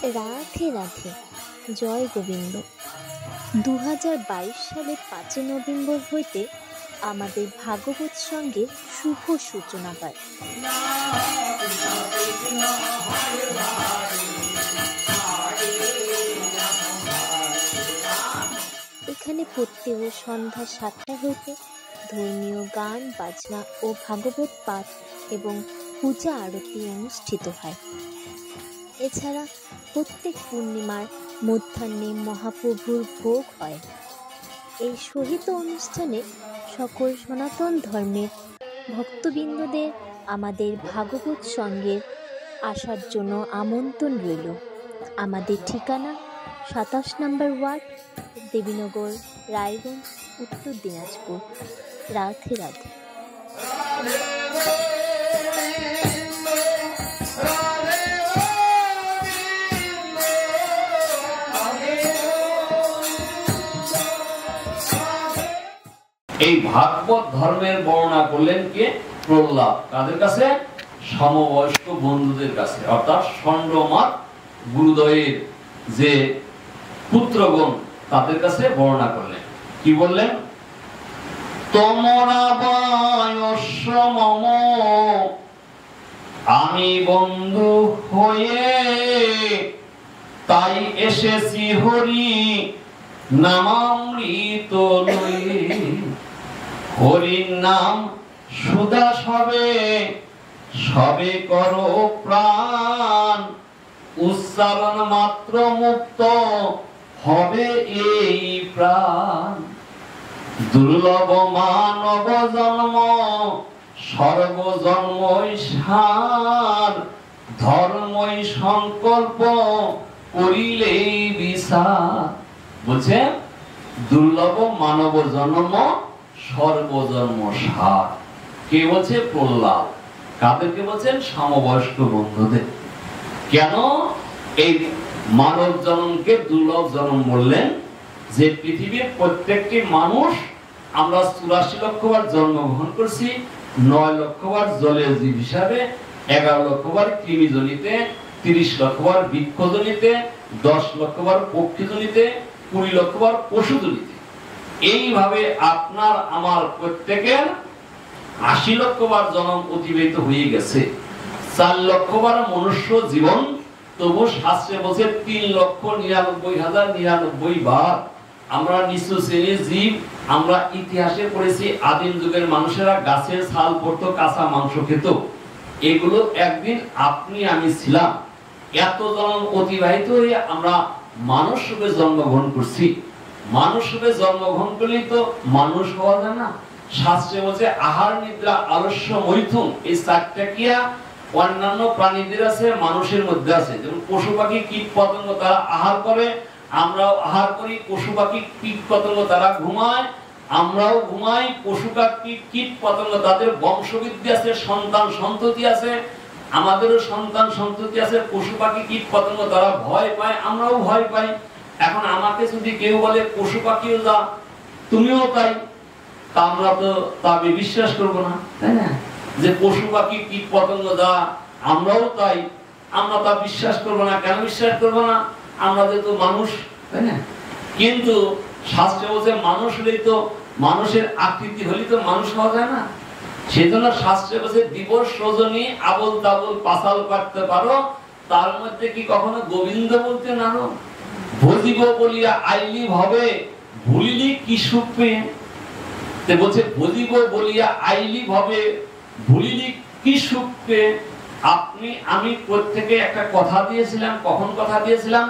রাধে রাধে, জয় গোবিন্দ। 2022 সালের 5 নভেম্বর হইতে আমাদের ভাগবত সঙ্গের শুভ সূচনা হয়। এখানে প্রত্যেক সন্ধ্যা 7টা হইতে ধর্মীয় গান বাজনা ও ভাগবত পাঠ এবং পূজা আরতি অনুষ্ঠিত হয়। এছাড়া প্রত্যেক পূর্ণিমার মধ্যাহ্নে মহাপ্রভুর ভোগ হয়। এই সহিত অনুষ্ঠানে সকল সনাতন ধর্মের ভক্তবৃন্দদের আমাদের ভাগবত সঙ্গে আসার জন্য আমন্ত্রণ রইল। আমাদের ঠিকানা 27 নম্বর ওয়ার্ড, দেবীনগর, রায়গঞ্জ, উত্তর দিনাজপুর। রাধে রাধে। এই ভাগবত ধর্মের বর্ণনা করলেন কে? প্রহ্লাদ। কাদের কাছে? সমবয়স্ক বন্ধুদের কাছে, অর্থাৎ ষণ্ডমাত গুরুদয়ের যে পুত্রগণ তাদের কাছে বর্ণনা করলেন। কি বললেন? তোমরা বয়স্য মম, আমি বন্ধু হয়ে তাই এসেছি হরি নামামৃত লয়ে। হরির নাম সুধা সবে সবে করো প্রাণ, উচ্চারণ মাত্র মুক্ত হবে এই প্রাণ। দুর্লভ মানব জন্ম সর্বজন্মই সার, ধর্মই সংকল্প করিলেই বিচার। বলছে দুর্লভ মানব জন্ম সর্বজন্ম সার। কে বলছে? প্রহ্লাদ। কাদেরকে বলছেন? সমবয়স্ক বন্ধুদের। কেন এই মানব জন্মকে দুর্লভ জন্ম বললেন? যে পৃথিবীর প্রত্যেকটি মানুষ আমরা 84 লক্ষবার জন্মগ্রহণ করছি, 9 লক্ষবার জলের জীব হিসাবে, 11 লক্ষবার কৃমিজনিতে, 30 লক্ষবার বৃক্ষজনিতে, 10 লক্ষবার পক্ষীজনিতে, 20 লক্ষবার পশুজনিতে। এইভাবে আপনার আমার প্রত্যেকের 80 লক্ষবার জন্ম অতিবাহিত হয়ে গেছে। 4 লক্ষবার মনুষ্য জীবন, তবু শাস্ত্রে বলছে 3,99,099 বার আমরা নিচু শ্রেণীর জীব। আমরা ইতিহাসে পড়েছি আদিম যুগের মানুষেরা গাছের ছাল পড়তো, কাঁচা মাংস খেত। এগুলো একদিন আপনি আমি ছিলাম। এত জন্ম অতিবাহিত হয়ে আমরা মানুষ রূপে জন্মগ্রহণ করছি। মানুষ রূপে জন্মগ্রহণ করলেই তো মানুষ হওয়া যায় না। শাস্ত্রে বলছে আহার নিদ্রা আলস্য মৈথুন, এই 4টা ক্রিয়া অন্যান্য প্রাণীদের আছে, মানুষের মধ্যে আছে। যেমন পশু পাখি কীট পতঙ্গ তারা আহার করে, আমরাও আহার করি। পশু পাখি কীট পতঙ্গ তারা ঘুমায়, আমরাও ঘুমাই। পশু পাখি কীট পতঙ্গ তাদের বংশবৃদ্ধি আছে, সন্তান সন্ততি আছে, আমাদেরও সন্তান সন্ততি আছে। পশু পাখি কীট পতঙ্গ তারা ভয় পায়, আমরাও ভয় পাই। এখন আমাকে যদি কেউ বলে পশু পাখিও যা তুমিও তাই, তা আমরা তো তা বিশ্বাস করবো না, তাই না? যে পশু পাখি কীট পতঙ্গ যা আমরাও তাই, আমরা তা বিশ্বাস করবো না। কেন বিশ্বাস করবো না? আমরা যেহেতু মানুষ, তাই না? কিন্তু শাস্ত্রে বলছে মানুষ হলেই তো, মানুষের আকৃতি হলেই তো মানুষ হওয়া যায় না। সেই জন্য শাস্ত্রে বলছে দিবস রজনী আবল তাবল পাশাল কাটতে পারো, তার মধ্যে কি কখনো গোবিন্দ বলতে নারো? ভজিব বলিয়া আইলি ভাবে ভুলিলি কি সুখ পেয়ে। বলছে ভজিব বলিয়া আইলি ভাবে ভুলিলি কি সুখ পেয়ে। আপনি আমি প্রত্যেকে একটা কথা দিয়েছিলাম। কখন কথা দিয়েছিলাম?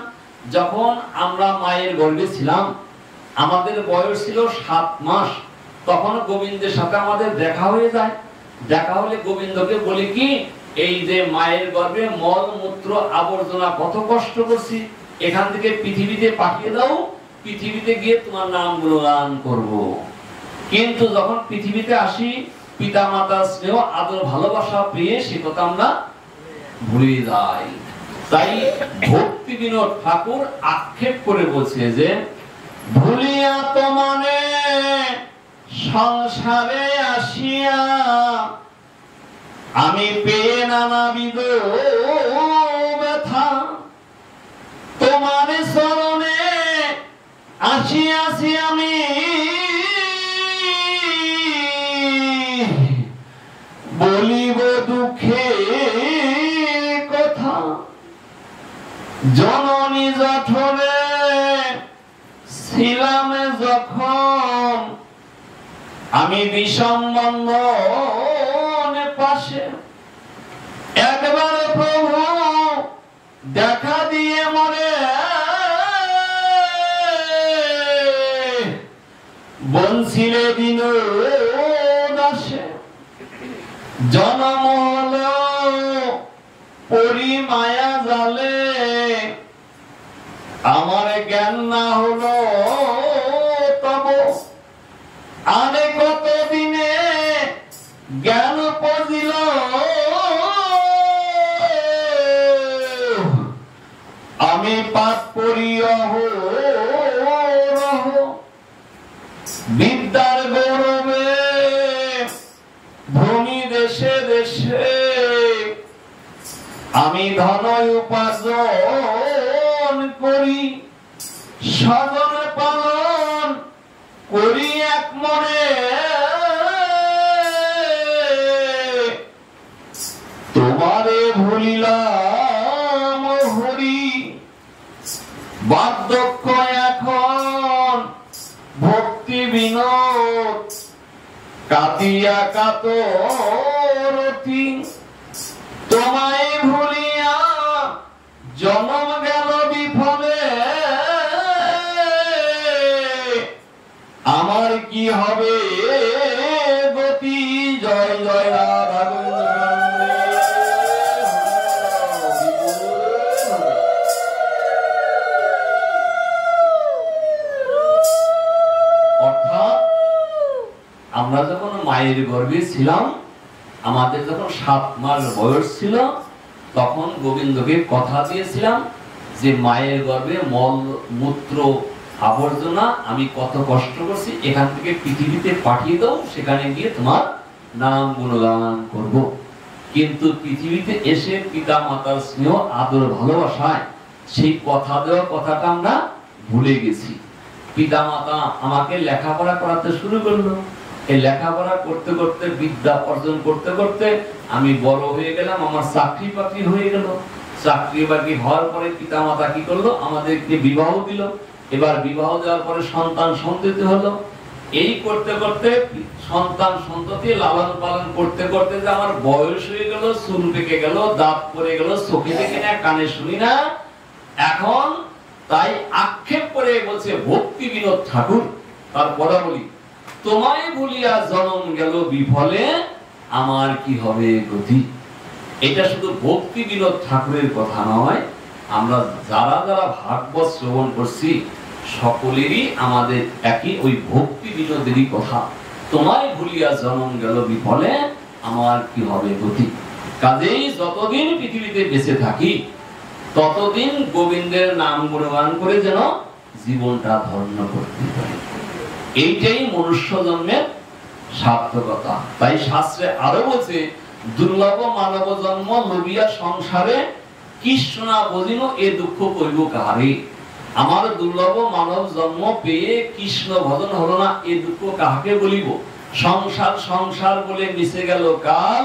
যখন আমরা মায়ের গর্ভে ছিলাম, আমাদের বয়স ছিল 7 মাস। তখন গোবিন্দের সাথে আমাদের দেখা হয়ে যায়। দেখা হলে গোবিন্দকে বলি কি, এই যে মায়ের গর্ভে মল মূত্র আবর্জনা কত কষ্ট করছি, এখান থেকে পৃথিবীতে পাঠিয়ে দাও, পৃথিবীতে গিয়ে তোমার নাম গুণগান করব। কিন্তু যখন পৃথিবীতে আসি, পিতা মাতার স্নেহ আদর ভালোবাসা পেয়ে সে কথা আমরা ভুলে যাই। তাই ভক্তি বিনোদ ঠাকুর আক্ষেপ করে বলছে যে ভুলিয়া তোমারে সংসারে আসিয়া আমি পেয়ে নানাবিধ ব্যথা, আসিয়াছি আমি বলিব দুঃখের কথা, জননী জঠরে ছিলাম যখন আমি বিষম বন্ধন পাশে, একবার প্রভু দেখা দিয়ে মরে বঞ্চিলে দিন দাসে, জনম হলো পরিমায়া জালে, আমার জ্ঞান না হলো তব আরে কত দিনে জ্ঞান পজিল, আমি পাঠ করি অহরহ বিদ্যার গৌরবে ভূমি দেশে দেশে, আমি ধন উপার্জন করি স্বজন পালন করি এক মনে, তোমারে ভুলিলাম হরি বার্ধক্য এখন ভক্তি বিনোদ, কাঁদিয়া কাতরতি তোমায় ভুলিয়া জন্ম গেল বিফলে, আমার কি হবে গতি, জয় জয় রাধা গোবিন্দ। অর্থাৎ আমরা যখন মায়ের গর্ভে ছিলাম, আমাদের যখন 7 মাস বয়স ছিল, তখন গোবিন্দকে কথা দিয়েছিলাম যে মায়ের গর্ভে মল মূত্র আবর্জনা আমি কত কষ্ট করছি, এখান থেকে পৃথিবীতে পাঠিয়ে দাও, সেখানে গিয়ে তোমার নাম গুণগান করব। কিন্তু পৃথিবীতে এসে পিতা মাতার স্নেহ আদর ভালোবাসায় সেই কথা দেওয়া কথাটা আমরা ভুলে গেছি। পিতা মাতা আমাকে লেখাপড়া করাতে শুরু করলো, এই লেখাপড়া করতে করতে বিদ্যা অর্জন করতে করতে আমি বড় হয়ে গেলাম, আমার চাকরি বাকরি হয়ে গেল। চাকরি বাকরি হওয়ার পরে পিতা মাতা কি করলো, আমাদেরকে বিবাহ দিল। এবার বিবাহ দেওয়ার পরে সন্তান সন্ততি হলো। এই করতে করতে সন্তান সন্ততি লালন পালন করতে করতে যে আমার বয়স হয়ে গেল, চুল পেকে গেল, দাঁত পড়ে গেল, চোখে দেখি না, কানে শুনি না, এখন তাই আক্ষেপ করে বলছে ভক্তি বিনোদ ঠাকুর তার পদাবলী, তোমায় বলিয়া জন্ম গেল বিফলে, আমার কি হবে গতি। এটা শুধু ভক্তি বিনোদ ঠাকুরের কথা নয়, আমরা যারা যারা ভাগবত শ্রবণ করছি সকলেরই আমাদের একই ওই ভক্তি বিনোদেরই কথা, তোমায় ভুলিয়া জন্ম গেল বিফলে, আমার কি হবে গতি। কাজেই যতদিন পৃথিবীতে বেঁচে থাকি ততদিন গোবিন্দের নাম গুণগান করে যেন জীবনটা ধন্য করতে পারি, এইটাই মনুষ্য জন্মের সার্থকতা। তাই শাস্ত্রে আরো বলছে, দুর্লভ মানব জন্ম লবিয়া সংসারে, কৃষ্ণ না বলিনো এ দুঃখ কইব কাহারে। আমার দুর্লভ মানব জন্ম পেয়ে কৃষ্ণ ভজন হলো না, এ দুঃখ কাহাকে বলিব। সংসার সংসার বলে মিশে গেল কাল,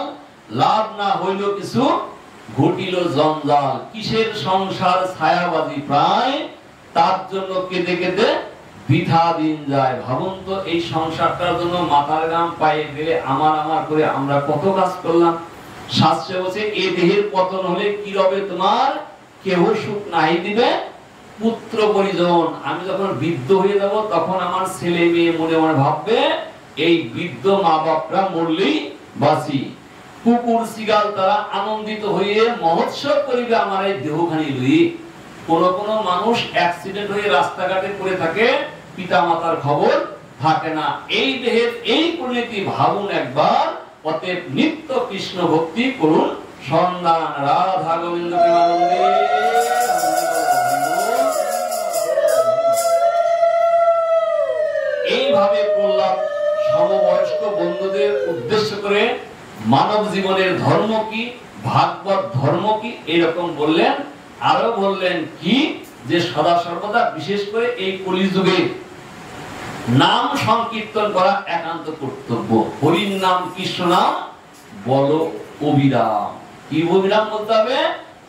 লাভ না হইল কিছু ঘটিল জঞ্জাল। কিসের সংসার ছায়াবাদী প্রায়, তার জন্য কেঁদে কেঁদে বৃথা দিন যায়। ভাবুন তো, এই সংসারটার জন্য মাথার ঘাম পায়ে ফেলে আমার আমার করে আমরা কত কাজ করলাম। শাস্ত্রে বলছে, এই দেহের পতন হলে কি হবে তোমার, কেহ সুখ নাই দিবে পুত্র পরিজন। আমি যখন বৃদ্ধ হয়ে যাব তখন আমার ছেলে মেয়ে মনে মনে ভাববে এই বৃদ্ধ মা বাপরা মরলেই বাঁচি। কুকুর শিগাল তারা আনন্দিত হয়ে মহোৎসব করিবে আমার এই দেহখানি লই। কোন কোন মানুষ অ্যাক্সিডেন্ট হয়ে রাস্তাঘাটে পড়ে থাকে, পিতা মাতার খবর থাকে না। এই দেহের এই পরিণতি ভাবুন একবার। অতএব নিত্য কৃষ্ণ ভক্তি করুন, সন্ধান রাধা গোবিন্দ প্রেমানন্দে। এইভাবে প্রহ্লাদ সমবয়স্ক বন্ধুদের উদ্দেশ্য করে মানব জীবনের ধর্ম কি, ভাগবত ধর্ম কি এরকম বললেন। আরো বললেন কি, যে সদা সর্বদা বিশেষ করে এই কলিযুগে নাম সংকীর্তন করা একান্ত কর্তব্য। হরির নাম কৃষ্ণ নাম বলো অবিরাম। কি অবিরাম বলতে হবে?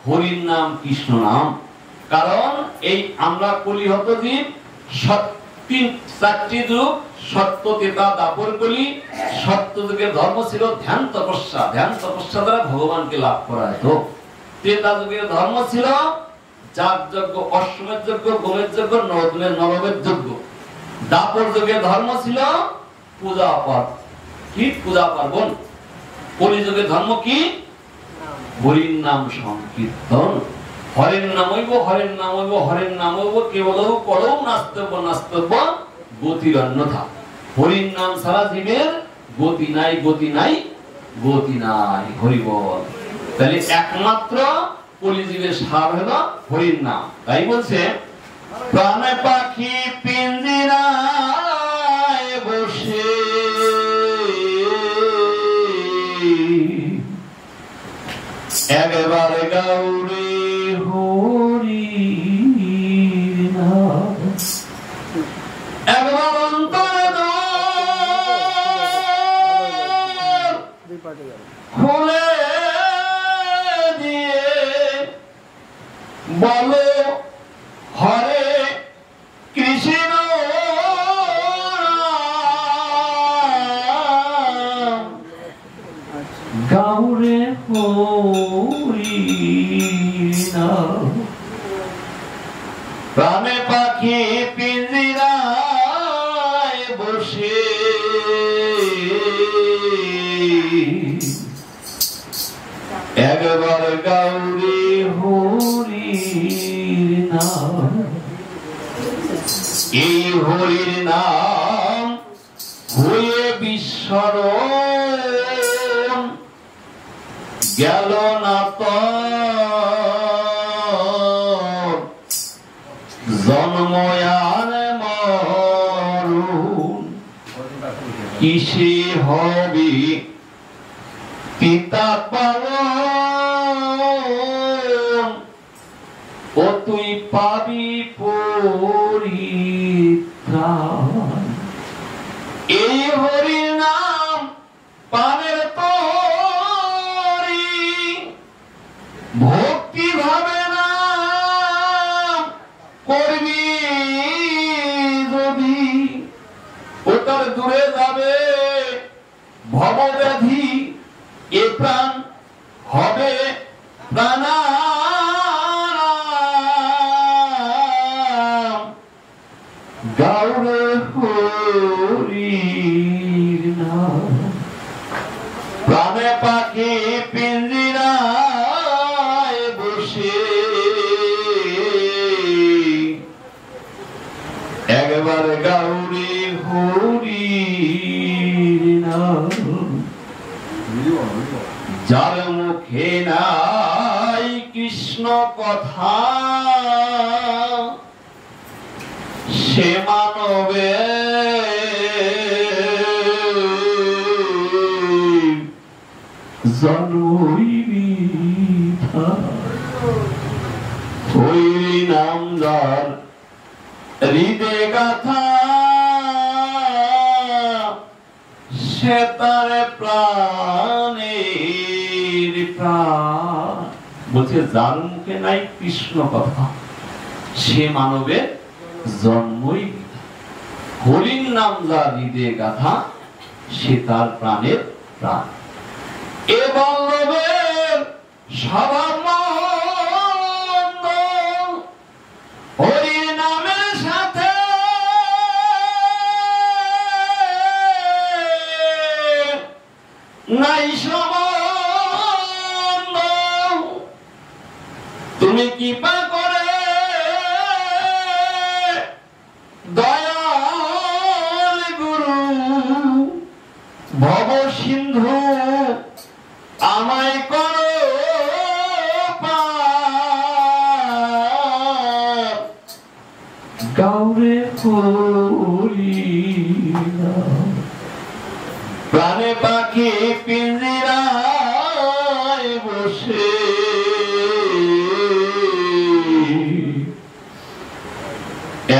হরির নাম কৃষ্ণ নাম। কারণ এই আমরা কলিহত জীব, চারটি যুগ, সত্য তেতা দাপর কলি। সত্য যুগের ধর্ম ছিল ধ্যান তপস্যা, ধ্যান তপস্যা দ্বারা ভগবানকে লাভ করা যেত। ত্রেতা যুগের ধর্ম ছিল যাগ যজ্ঞ, অশ্বমেধ যজ্ঞ, গোমের যজ্ঞ, নরমের যজ্ঞ। দাপর যুগের ধর্ম ছিল পূজা পাঠ, কি পূজা পার্বণ। কলি যুগের ধর্ম কি? হরির নাম সংকীর্তন। হরের নাম হইব, হরের নাম হইব, হরের নাম হইব, কেবল করৌ নাস্তব্য নাস্তব্য গতির অন্যথা। হরির নাম ছাড়া জীবের গতি নাই, গতি নাই, গতি নাই। হরি বল। তাহলে একমাত্র কলিজীবের সার হলো হরির নাম। তাই বলছে প্রাণ পাখি পিঞ্জিরায় বসে একবার গাউরে হরি নাম, একবার অন্তরে খুলে দিয়ে বলো হরে কৃষ্ণ গাউরে হরি নাম। প্রাণে পাখি পিঞ্জিরায় বসে একবার গাউরে হরি নাম। এই হরির নাম হয়ে বিস্মরণ গেল না তো জন্ময়ান মরণ। কিসে হবি পিতা পালন, ও তুই পাবি পরিত্রাণ। এই হরির নাম পানের তরি, ভক্তি ভাবে নাম করবি যদি, ওটার দূরে যাবে ভবব্যাধি। এ প্রাণ হবে প্রাণারাম। গাউরে হরির নাম। প্রাণে পাখি পিঞ্জিরায় বসে একবার গাউরে হরির নাম। যার মুখে নাই কৃষ্ণ কথা সে মানবে জন্মই বৃথা। ওই নাম যার হৃদয়ে গাথা সে তার প্রাণের প্রাণ। বলছে যার মুখে নাই কৃষ্ণ কথা সে মানবের জন্মই বৃথা। হরির নাম যার হৃদয়ে গাথা সে তার প্রাণের প্রাণ। এ বল্লভের স্বভাব মন্দ, হরির নামের সাথে নাই সম্বন্ধ। তুমি কৃপা করে দয়াল গুরু ভব সিন্ধু আমায় করো পার। গাউরে হরি নাম। প্রাণে পাখি পিঞ্জিরায় বসে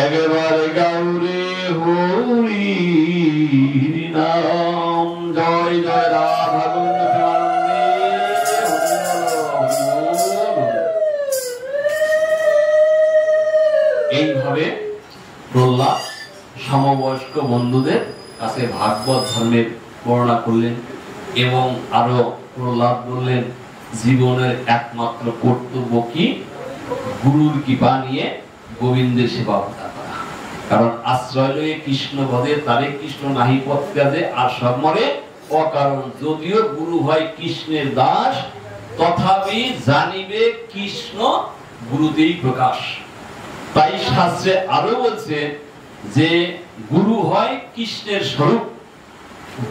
একবার গাউরে হরি এইভাবে প্রহ্লাদ সমবয়স্ক বন্ধুদের কাছে ভাগবত ধর্মের বর্ণনা করলেন এবং আরো প্রহ্লাদ বললেন জীবনের একমাত্র কর্তব্য কি গুরুর কৃপা নিয়ে গোবিন্দের সেবা করা, কারণ আশ্রয় লয়ে কৃষ্ণ পদে তারে কৃষ্ণ নাহি পথ কাজে আর সব মরে অকারণ। যদিও গুরু হয় কৃষ্ণের দাস তথাপি জানিবে কৃষ্ণ গুরুতেই প্রকাশ। তাই শাস্ত্রে আরো বলছে যে গুরু হয় কৃষ্ণের স্বরূপ,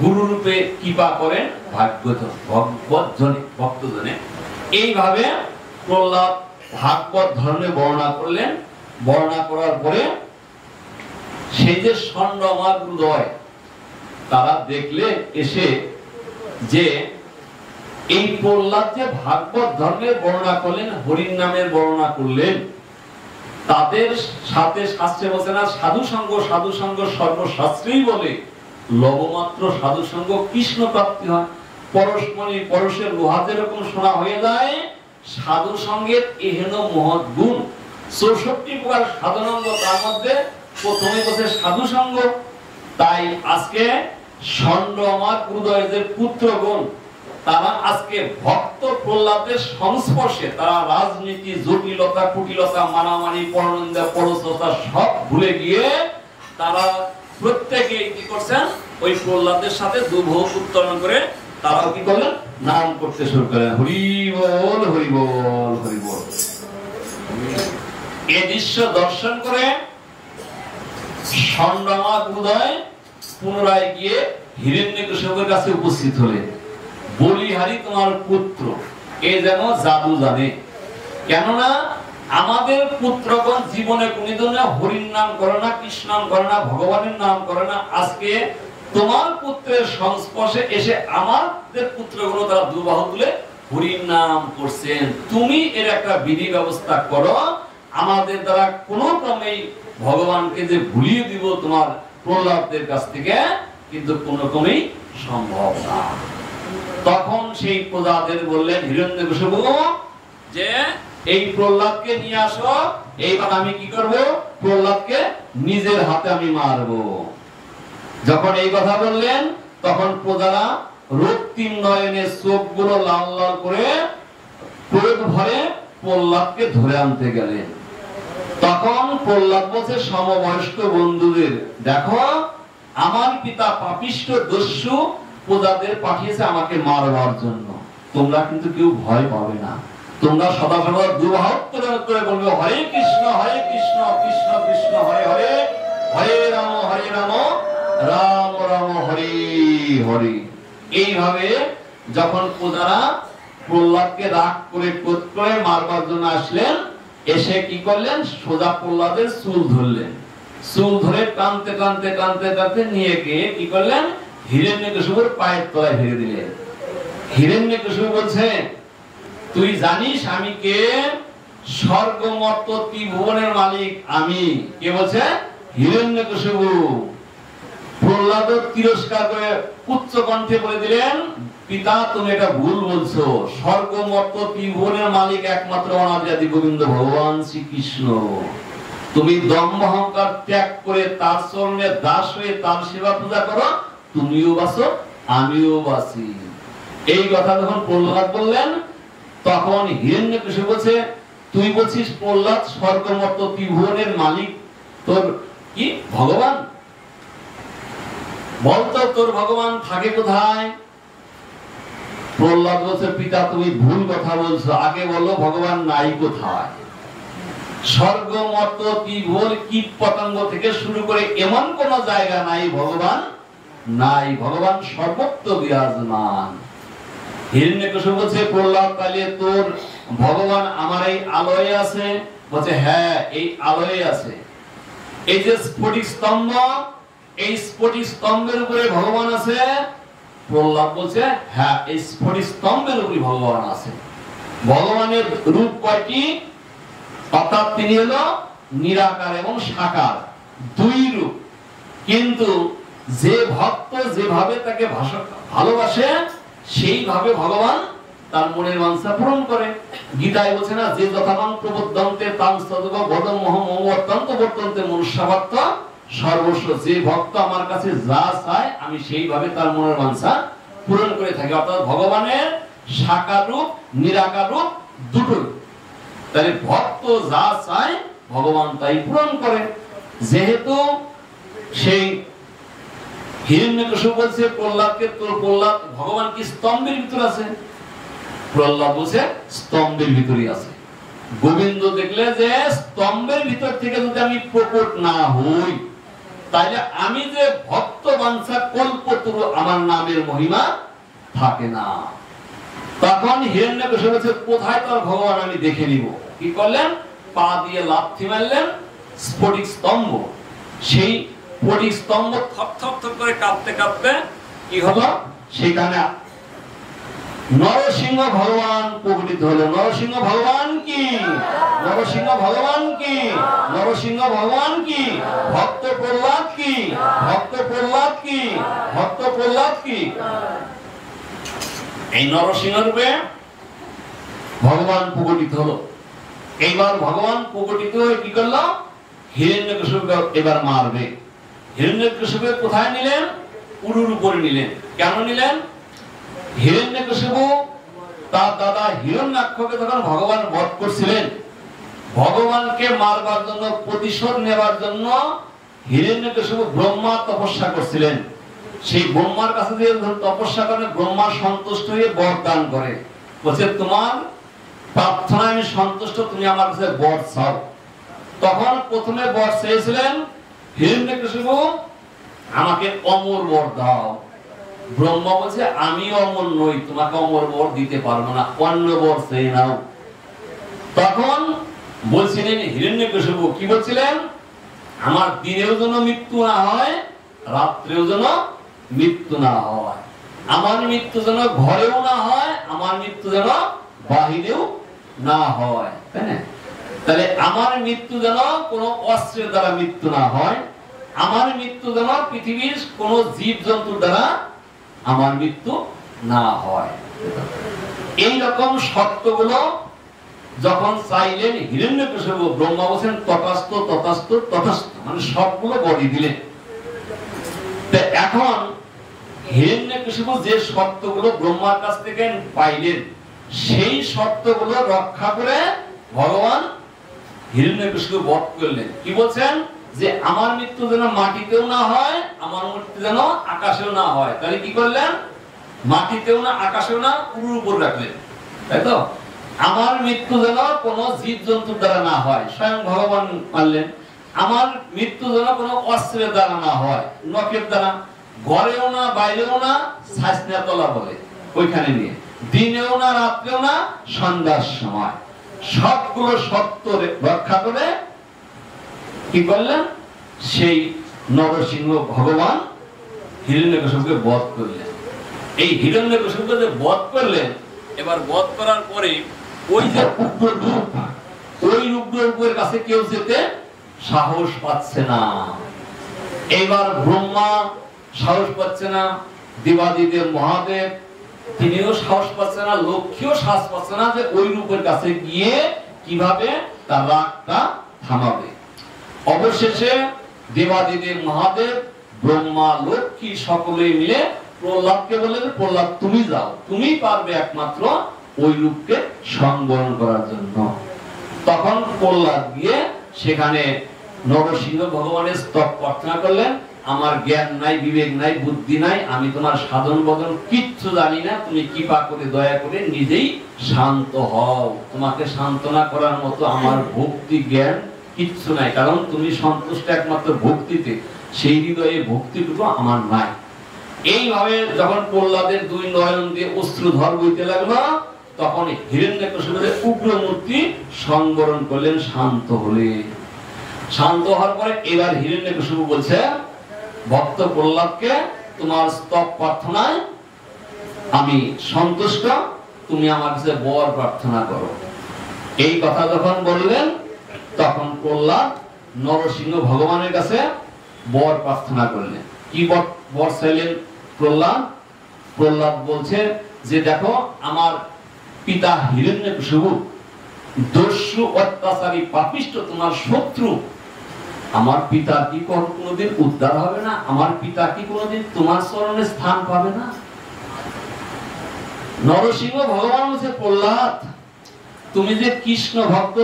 গুরু রূপে কৃপা করেন ভক্তজনে। এইভাবে প্রহ্লাদ ভাগবত ধর্মে বর্ণনা করলেন। বর্ণনা করার পরে সেই যে ষণ্ডমার হৃদয় তারা দেখলে এসে যে এই প্রহ্লাদ যে ভাগবত ধর্মের বর্ণনা করলেন, হরির নামের বর্ণনা করলেন, তাদের সাথে শাস্ত্রে বলছে না সাধু সঙ্গ সর্বশাস্ত্রেই বলে লবমাত্র সাধু সঙ্গ কৃষ্ণ প্রাপ্তি হয়। পরশমণি পরশের লোহা যেরকম শোনা হয়ে যায়, সাধু সঙ্গের এহেন মহৎ গুণ 64 প্রকার সাধনাঙ্গ, তার মধ্যে প্রথমে বলছে সাধু সঙ্গ। তাই আজকে ষণ্ড আমার হৃদয়ের যে পুত্রগণ তারা আজকে ভক্ত প্রহ্লাদের সংস্পর্শে, তারা রাজনীতি জটিলতা কুটিলতা মারামারি পরনিন্দা পরশতা সব ভুলে গিয়ে তারা প্রত্যেকে কি করছেন ওই প্রহ্লাদের সাথে দুভোগ উত্তোলন করে তারাও কি করলেন নাম করতে শুরু করেন, হরি বল হরি বল হরি বল। এই দৃশ্য দর্শন করে ষণ্ডমার হৃদয় পুনরায় গিয়ে হিরণ্যকশিপুর কাছে উপস্থিত হলেন। বলিহারি তোমার পুত্র এ যেন জাদু জানে, কেননা আমাদের পুত্রগণ জীবনে কোনদিন হরির নাম করে না, কৃষ্ণ নাম করে না, ভগবানের নাম করে না। আজকে তোমার পুত্রের সংস্পর্শে এসে আমাদের পুত্রগুলো তারা দুবাহু তুলে হরির নাম করছেন। তুমি এর একটা বিধি ব্যবস্থা করো, আমাদের দ্বারা কোনো ক্রমেই ভগবানকে যে ভুলিয়ে দিব তোমার প্রহ্লাদের কাছ থেকে কিন্তু কোনো ক্রমেই সম্ভব না। তখন সেই প্রজাদের বললেন হিরণ্যকশিপু যে এই প্রহ্লাদকে নিয়ে আসো, এইবার আমি কি করব, প্রহ্লাদকে নিজের হাতে আমি মারব। যখন এই কথা বললেন তখন প্রজারা রক্তিম নয়নে চোখগুলো লাল লাল করে ক্রোধ ভরে প্রহ্লাদকে ধরে আনতে গেলেন। তখন প্রহ্লাদ বলছে সমবয়স্ক বন্ধুদের, দেখো আমার পিতা পাপিষ্ঠ দস্যু প্রজাদের পাঠিয়েছে আমাকে মারবার জন্য, তোমরা কিন্তু কেউ ভয় পাবে না, তোমরা সদা সদা দুহাত করে বলবে হরে কৃষ্ণ কৃষ্ণ কৃষ্ণ হরে হরে, হরে রাম রাম রাম হরে হরে। এইভাবে যখন প্রজারা প্রহ্লাদকে রাগ করে ক্রোধ করে মারবার জন্য আসলেন, এসে কি করলেন সোজা প্রহ্লাদের চুল ধরলেন, চুল ধরে টানতে টানতে টানতে টানতে নিয়ে গিয়ে কি করলেন হিরণ্যকশিপুর পায়ের তলায় ফেলে দিলেন। হিরণ্যকশিপু বলছে তুই জানিস আমি কে? স্বর্গ মর্ত ত্রিভুবনের মালিক আমি। কে বলছে? হিরণ্যকশিপু। প্রহ্লাদ তিরস্কার করে উচ্চ কণ্ঠে বলে দিলেন, পিতা তুমি এটা ভুল বলছো, স্বর্গ মর্ত ত্রিভুবনের মালিক একমাত্র অনাদি গোবিন্দ ভগবান শ্রীকৃষ্ণ। তুমি দম্ভ অহংকার ত্যাগ করে তার চরণে দাস হয়ে তার সেবা পূজা করো, তুমিও বাঁচো আমিও বাঁচি। এই কথা যখন প্রহ্লাদ বললেন তখন হিরণ্যকশিপু বলছে তুই বলছিস প্রহ্লাদ স্বর্গ মর্ত ত্রিভুবনের মালিক তোর কি ভগবান? বলতো তোর ভগবান থাকে কোথায়? প্রহ্লাদ বলছে পিতা তুমি ভুল কথা বলছো, আগে বলো ভগবান নাই কোথায়। স্বর্গ মর্ত ত্রিভুবন কীট পতঙ্গ থেকে শুরু করে এমন কোন জায়গা নাই ভগবান নাই, ভগবান সর্বত্র বিরাজমান। হিরণ্যকশিপু বলছে প্রহ্লাদ তাহলে তোর ভগবান আমার এই আলোয় আছে? বলছে হ্যাঁ এই আলোয় আছে। এই যে স্ফটিক স্তম্ভ, এই স্ফটিক স্তম্ভের উপরে ভগবান আছে? প্রহ্লাদ বলছে হ্যাঁ এই স্ফটিক স্তম্ভের উপরে ভগবান আছে। ভগবানের রূপ কয়টি? অর্থাৎ তিনি হলো নিরাকার এবং সাকার, দুই রূপ। কিন্তু যে ভক্ত যেভাবে তাকে ভালোবাসে সেইভাবে ভগবান তার মনের বাঞ্ছা পূরণ করে। গীতায় বলছে না, যে যথামাং প্রবুদ্ধন্তে তাং সদগ বদমোহম অত্যন্ত বর্তন্তে মনুষ্যভক্ত সর্বস্ব। যে ভক্ত আমার কাছে যা চায় আমি সেইভাবে তার মনের বাঞ্ছা পূরণ করে থাকি। অর্থাৎ ভগবানের সাকার রূপ নিরাকার রূপ দুটোই। তাহলে ভক্ত যা চায় ভগবান তাই পূরণ করে। যেহেতু সেই হিরণ্যকশিপু বলছে প্রহ্লাদকে, তোর প্রহ্লাদ ভগবান কি স্তম্ভের ভিতর আছে? প্রহ্লাদ বলছে স্তম্ভের ভিতরই আছে। গোবিন্দ দেখলে যে স্তম্ভের ভিতর থেকে যদি আমি প্রকট না হই, তাইলে আমি যে ভক্ত বাঞ্ছা কল্পতরু আমার নামের মহিমা থাকে না। তখন হিরণ্যকশিপু বলছে, কোথায় তোর ভগবান আমি দেখে নিব। কি করলেন? পা দিয়ে লাথি মারলেন স্ফটিক স্তম্ভ। সেই স্ফটিক স্তম্ভ থপ থপ থপ করে কাঁপতে কাঁপতে কি হলো, সেখানে নরসিংহ ভগবান প্রকটিত হলো। নরসিংহ ভগবান কি? নরসিংহ ভগবান কি? নরসিংহ ভগবান কি? ভক্ত প্রহ্লাদ কি? ভক্ত প্রহ্লাদ কি? ভক্ত প্রহ্লাদ কি? এই নরসিংহ রূপে ভগবান প্রকটিত হলো। এইবার ভগবান প্রকটিত হয়ে কি করলো? হিরণ্যকশিপুকে এবার মারবে। হিরণ্যকশিপুকে কোথায় নিলেন? উরুর উপরে নিলেন। কেন নিলেন? হিরণ্যকশিপু তার দাদা হিরণ্যাক্ষকে যখন ভগবান বধ করছিলেন, ভগবানকে মারবার জন্য, প্রতিশোধ নেবার জন্য হিরণ্যকশিপু ব্রহ্মা তপস্যা করছিলেন। সেই ব্রহ্মার কাছে যে তপস্যা করে, ব্রহ্মা সন্তুষ্ট হয়ে বর দান করে। বলছে, তোমার প্রার্থনায় আমি সন্তুষ্ট, তুমি আমার কাছে বর চাও। তখন প্রথমে বর চেয়েছিলেন হিরণ্যকশিপু, আমাকে অমর বর দাও। ব্রহ্মা বলছে, আমি অমর নই, তোমাকে অমর বর দিতে পারবো না, অন্য বর চেয়ে নাও। তখন বলছিলেন হিরণ্যকশিপু, কি বলছিলেন? আমার দিনেও যেন মৃত্যু না হয়, রাত্রেও যেন মৃত্যু না হয়। আমার মৃত্যু যেন ঘরেও না হয়, আমার মৃত্যু যেন বাহিরেও না হয়। তাই না? তাহলে আমার মৃত্যু যেন কোনো অস্ত্রের দ্বারা মৃত্যু না হয়, আমার মৃত্যু যেন পৃথিবীর কোন জীব জন্তুর দ্বারা আমার মৃত্যু না হয়। এই রকম শর্তগুলো যখন চাইলেন হিরণ্যকশিপু, ব্রহ্মা বলেন তথাস্তু তথাস্তু তথাস্তু, মানে সবগুলো বলি দিলেন। এখন হিরণ্যকশিপু যে শর্তগুলো ব্রহ্মার কাছ থেকে পাইলেন, সেই শর্তগুলো রক্ষা করে ভগবান হিরণ্যকশিপু বধ করলেন। কি বলছেন? যে আমার মৃত্যু যেন মাটিতেও না হয়, আমার মৃত্যু যেন আকাশেও না হয়। তাহলে কি করলেন? মাটিতেও না, আকাশেও না, উরুর উপর রাখলেন। তাই তো? আমার মৃত্যু যেন কোন জীব জন্তুর দ্বারা না হয়, স্বয়ং ভগবান মানলেন। আমার মৃত্যু যেন কোন অস্ত্রের দ্বারা না হয়, নখের দ্বারা, ঘরেও না, বাইরেও না, ছাইসনা তলা বলে ওইখানে নিয়ে, দিনেও না, রাত্রেও না, সন্ধ্যার সময়। সবগুলো সত্য রক্ষা করে কি করলেন? সেই নরসিংহ ভগবান হিরণ্যকশিপুকে বধ করলেন। এই হিরণ্যকশিপুকে যে বধ করলেন, এবার বধ করার পরে ওই যে উগ্র রূপ, ওই উগ্র রূপের কাছে কেউ যেতে সাহস পাচ্ছে না। এইবার ব্রহ্মা সাহস পাচ্ছে না, দেবাদিদেব মহাদেব তিনিও সাহস পাচ্ছে না, লক্ষ্মীও সাহস পাচ্ছে না যে ওই রূপের কাছে গিয়ে কিভাবে তার রাগটা থামাবে। অবশেষে দেবাদিদেব মহাদেব, ব্রহ্মা, লক্ষ্মী সকলে মিলে প্রহ্লাদকে বললেন, প্রহ্লাদ তুমি যাও, তুমি পারবে একমাত্র ওই রূপকে সংবরণ করার জন্য। তখন প্রহ্লাদ গিয়ে সেখানে নরসিংহ ভগবানের স্তব প্রার্থনা করলেন, আমার জ্ঞান নাই, বিবেক নাই, বুদ্ধি নাই, আমি তোমার সাধন বদন কিচ্ছু জানি না, তুমি কৃপা করে দয়া করে নিজেই শান্ত হও। তোমাকে সান্ত্বনা করার মতো আমার ভক্তি জ্ঞান কিচ্ছু নাই, কারণ তুমি সন্তুষ্ট একমাত্র ভক্তিতে, সেই হৃদয়ে ভক্তিটুকু আমার নাই। এইভাবে যখন প্রহ্লাদের দুই নয়ন দিয়ে অশ্রুধর বইতে লাগলো, তখন হিরণ্যকশিপুর উগ্র মূর্তি সংবরণ করলেন, শান্ত হলে। শান্ত হওয়ার পরে এবার হিরণ্যকশিপু বলছে ভক্ত প্রহ্লাদকে, তোমার স্তব প্রার্থনায় আমি সন্তুষ্ট, তুমি আমার কাছে বর প্রার্থনা করো। এই কথা যখন বললেন, তখন প্রহ্লাদ নরসিংহ ভগবানের কাছে বর প্রার্থনা করলেন। কি বর চাইলেন প্রহ্লাদ? প্রহ্লাদ বলছে যে দেখো, আমার পিতা হিরণ্যকশিপু দস্যু অত্যাচারী পাপিষ্ঠ তোমার শত্রু, আমার পিতা কি কোনোদিন উদ্ধার হবে না? আমার পিতা কি কোনোদিন তোমার চরণে স্থান পাবে না? নরসিংহ ভগবান বলছে, প্রহ্লাদ তুমি যে কৃষ্ণ ভক্ত,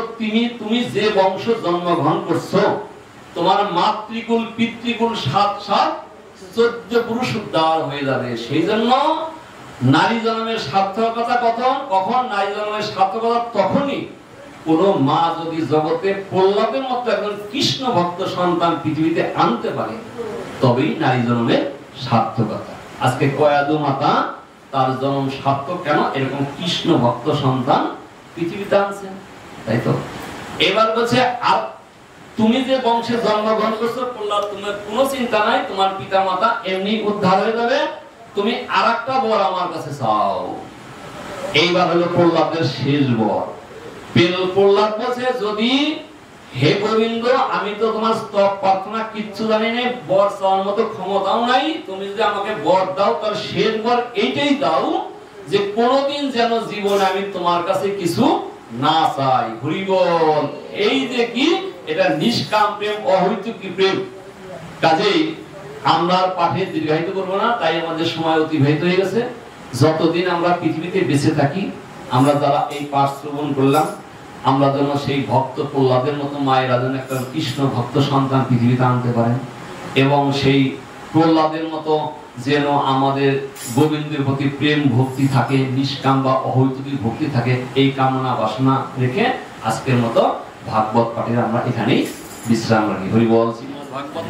তুমি যে বংশ জন্মগ্রহণ করছো, তোমার মাতৃকুল পিতৃকুল সাত 14 পুরুষ উদ্ধার হয়ে যাবে। সেই জন্য নারী জন্মের সার্থকতা কখন নারী জন্মের সার্থকতা তখনই কোন মা যদি জগতে প্রহ্লাদের মতো একজন কৃষ্ণ ভক্ত সন্তান পৃথিবীতে আনতে পারে, তবেই নারী জন্মের সার্থকতা। আজকে কয়াদু মাতা তার জন্ম সার্থক কেন? এরকম কৃষ্ণ ভক্ত সন্তান পৃথিবীতে আনছেন, তাই তো? এবার বলছে, আর তুমি যে বংশে জন্মগ্রহণ করছো প্রহ্লাদ, তোমার কোনো চিন্তা নাই, তোমার পিতা মাতা এমনি উদ্ধার হয়ে যাবে, তুমি আরেকটা বর আমার কাছে চাও। এইবার হলো প্রহ্লাদের শেষ বর। প্রহ্লাদ বলছে, যদি হে গোবিন্দ আমি তো তোমার স্তব প্রার্থনা কিচ্ছু জানি না, বর চাওয়ার মতো ক্ষমতাও নাই, তুমি যদি আমাকে বর দাও তার শেষ বর এইটাই দাও যে কোনদিন যেন জীবনে আমি তোমার কাছে কিছু না চাই। হরি বল। এই যে কি, এটা নিষ্কাম প্রেম, অহৈতুকী প্রেম। কাজেই আমরা পাঠে দীর্ঘায়িত করবো না, তাই আমাদের সময় অতিবাহিত হয়ে গেছে। যতদিন আমরা পৃথিবীতে বেঁচে থাকি, আমরা যারা এই পাঠ শ্রবণ করলাম, আমরা যেন সেই ভক্ত প্রহ্লাদের মতো মায়েরা যেন একটা কৃষ্ণ ভক্ত সন্তান পৃথিবীতে আনতে পারেন, এবং সেই প্রহ্লাদের মতো যেন আমাদের গোবিন্দের প্রতি প্রেম ভক্তি থাকে, নিষ্কাম বা অহৈতুকী ভক্তি থাকে, এই কামনা বাসনা রেখে আজকের মতো ভাগবত পাঠের আমরা এখানেই বিশ্রাম রাখি। হরি বল। শ্রীমদ্ ভাগবত